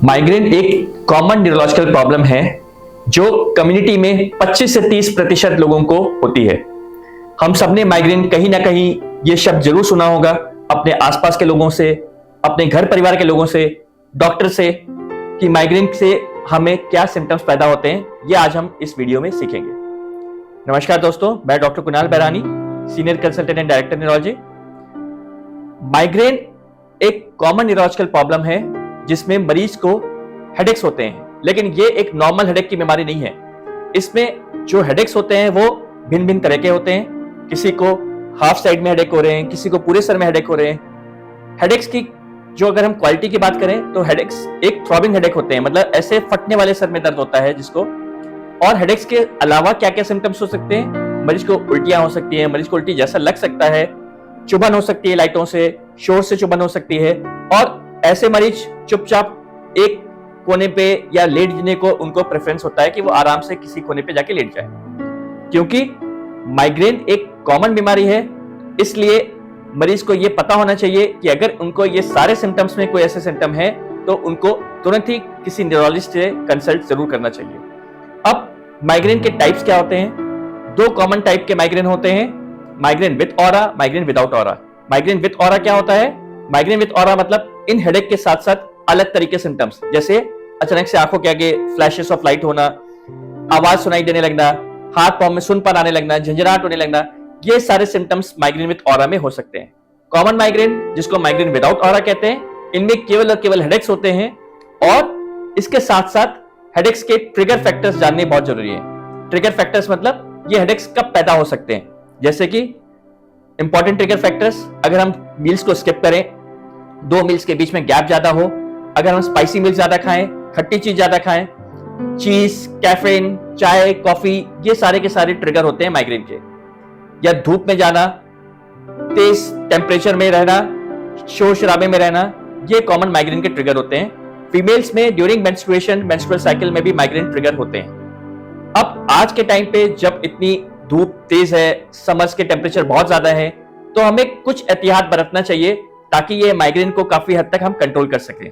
Migraine एक common neurological problem है जो कम्युनिटी में 25 से 30% लोगों को होती है। हम सबने माइग्रेन कहीं ना कहीं ये शब्द जरूर सुना होगा अपने आसपास के लोगों से, अपने घर परिवार के लोगों से, डॉक्टर से, कि माइग्रेन से हमें क्या सिम्टम्स पैदा होते हैं। ये आज हम इस वीडियो में सीखेंगे। नमस्कार दोस्तों, मैं doctor Kunal Barauni, senior consultant and director neurology. Migraine एक कॉमन न्यूरोलॉजिकल प्रॉब्लम है जिसमें मरीज को हेडेक्स होते हैं, लेकिन ये एक नॉर्मल हेडेक की बीमारी नहीं है। इसमें जो हेडेक्स होते हैं वो भिन्न भिन्न तरह के होते हैं। किसी को हाफ साइड में हेडेक हो रहे हैं, किसी को पूरे सर में हेडेक हो रहे हैं। हेडेक्स की जो अगर हम क्वालिटी की बात करें तो हेडेक्स एक थ्रॉबिंग हेडेक होते हैं, मतलब ऐसे फटने वाले सर में दर्द होता है जिसको। और हेडेक्स के अलावा क्या क्या सिम्टम्स हो सकते हैं? मरीज को उल्टियां हो सकती है, मरीज को उल्टी जैसा लग सकता है, चुभन हो सकती है लाइटों से, शोर से चुभन हो सकती है। और ऐसे मरीज चुपचाप एक कोने पे या लेट जाने को उनको प्रेफरेंस होता है कि वो आराम से किसी कोने पे जाके लेट जाए। क्योंकि माइग्रेन एक कॉमन बीमारी है, इसलिए मरीज को ये पता होना चाहिए कि अगर उनको ये सारे सिम्टम्स में कोई ऐसे सिम्टम है तो उनको तुरंत ही किसी न्यूरोलॉजिस्ट से कंसल्ट जरूर करना चाहिए। अब माइग्रेन के टाइप्स क्या होते हैं? दो कॉमन टाइप के माइग्रेन होते हैं, migraine with aura, migraine without aura. Migraine with aura क्या होता है? माइग्रेन विद ऑरा मतलब इन हेडेक के साथ साथ अलग तरीके सिम्टम्स, जैसे अचानक से आंखों के आगे फ्लैशेस ऑफ लाइट होना, आवाज सुनाई देने लगना, हाथ पांव में सुनपन आने लगना, झंझनाहट होने लगना, ये सारे सिम्टम्स माइग्रेन विद ऑरा में हो सकते हैं। कॉमन माइग्रेन, जिसको माइग्रेन विदाउट ऑरा कहते हैं, इनमें केवल और केवल हेडेक्स होते हैं। और इसके साथ साथ हेडेक्स के ट्रिगर फैक्टर्स जानने बहुत जरूरी है। ट्रिगर फैक्टर्स मतलब ये हेडेक्स कब पैदा हो सकते हैं, जैसे कि इंपॉर्टेंट ट्रिगर फैक्टर्स, अगर हम मील्स को स्किप करें, 2 मील्स के बीच में गैप ज्यादा हो, अगर हम स्पाइसी मील ज्यादा खाएं, खट्टी चीज ज्यादा खाएं, चीज, कैफीन, चाय, कॉफी, ये सारे के सारे ट्रिगर होते हैं माइग्रेन के। या धूप में जाना, तेज टेम्परेचर में रहना, शोर शराबे में रहना, ये कॉमन माइग्रेन के ट्रिगर होते हैं। फीमेल्स में ड्यूरिंग मेंस्ट्रुएशन, मेंस्ट्रुअल साइकिल में भी माइग्रेन ट्रिगर होते हैं। अब आज के टाइम पे जब इतनी धूप तेज है, समर्स के टेम्परेचर बहुत ज्यादा है, तो हमें कुछ एहतियात बरतना चाहिए ताकि ये माइग्रेन को काफी हद तक हम कंट्रोल कर सकें।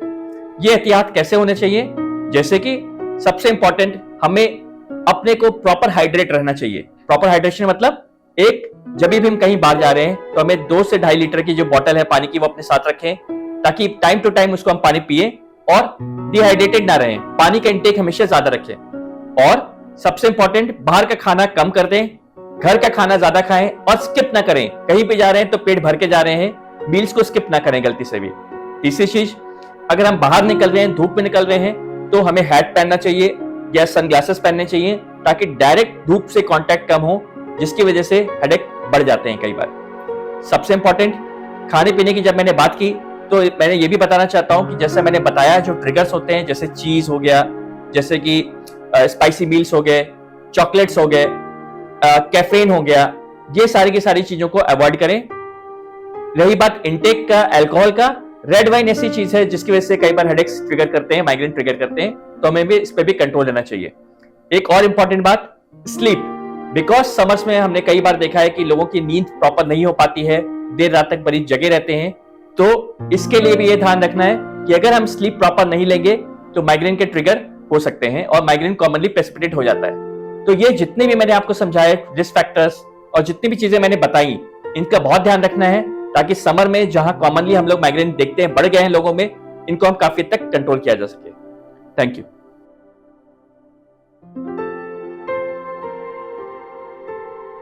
ये एहतियात कैसे होने चाहिए? जैसे कि सबसे इंपॉर्टेंट, हमें अपने को प्रॉपर हाइड्रेट रहना चाहिए। प्रॉपर हाइड्रेशन मतलब एक, जब भी हम कहीं बाहर जा रहे हैं तो हमें 2 से 2.5 लीटर की जो बोतल है पानी की वो अपने साथ रखें, ताकि टाइम टू टाइम उसको हम पानी पिए और डिहाइड्रेटेड ना रहें। पानी का इंटेक हमेशा ज्यादा रखें। और सबसे इंपॉर्टेंट, बाहर का खाना कम कर दें, घर का खाना ज्यादा खाएं और स्किप ना करें। कहीं पे जा रहे हैं तो पेट भर के जा रहे हैं, मील्स को स्किप ना करें गलती से भी। तीसरी चीज, अगर हम बाहर निकल रहे हैं, धूप में निकल रहे हैं, तो हमें हैट पहनना चाहिए या सनग्लासेस पहनने चाहिए, ताकि डायरेक्ट धूप से कांटेक्ट कम हो, जिसकी वजह से हेडेक बढ़ जाते हैं कई बार। सबसे इंपॉर्टेंट, खाने पीने की जब मैंने बात की तो मैंने ये भी बताना चाहता हूं कि जैसे मैंने बताया, जो ट्रिगर्स होते हैं जैसे चीज हो गया, जैसे कि स्पाइसी मील्स हो गए, चॉकलेट्स हो गए, कैफीन हो गया, ये सारी की सारी चीजों को अवॉइड करें। रही बात इंटेक का, अल्कोहल का, रेड वाइन ऐसी चीज है जिसकी वजह से कई बार हेडेक्स ट्रिगर करते हैं, माइग्रेन ट्रिगर करते हैं, तो हमें भी इस पे भी कंट्रोल लेना चाहिए। एक और इंपॉर्टेंट बात, स्लीप। बिकॉज समर्स में हमने कई बार देखा है कि लोगों की नींद प्रॉपर नहीं हो पाती है, देर रात तक मरीज जगे रहते हैं, तो इसके लिए भी ये ध्यान रखना है कि अगर हम स्लीप प्रॉपर नहीं लेंगे तो माइग्रेन के ट्रिगर हो सकते हैं और माइग्रेन कॉमनली प्रेसिपिटेट हो जाता है। तो ये जितने भी मैंने आपको समझाए रिस्क फैक्टर्स और जितनी भी चीजें मैंने बताई, इनका बहुत ध्यान रखना है, ताकि समर में जहां कॉमनली हम लोग माइग्रेन देखते हैं बढ़ गए हैं लोगों में, इनको हम काफी तक कंट्रोल किया जा सके। Thank you.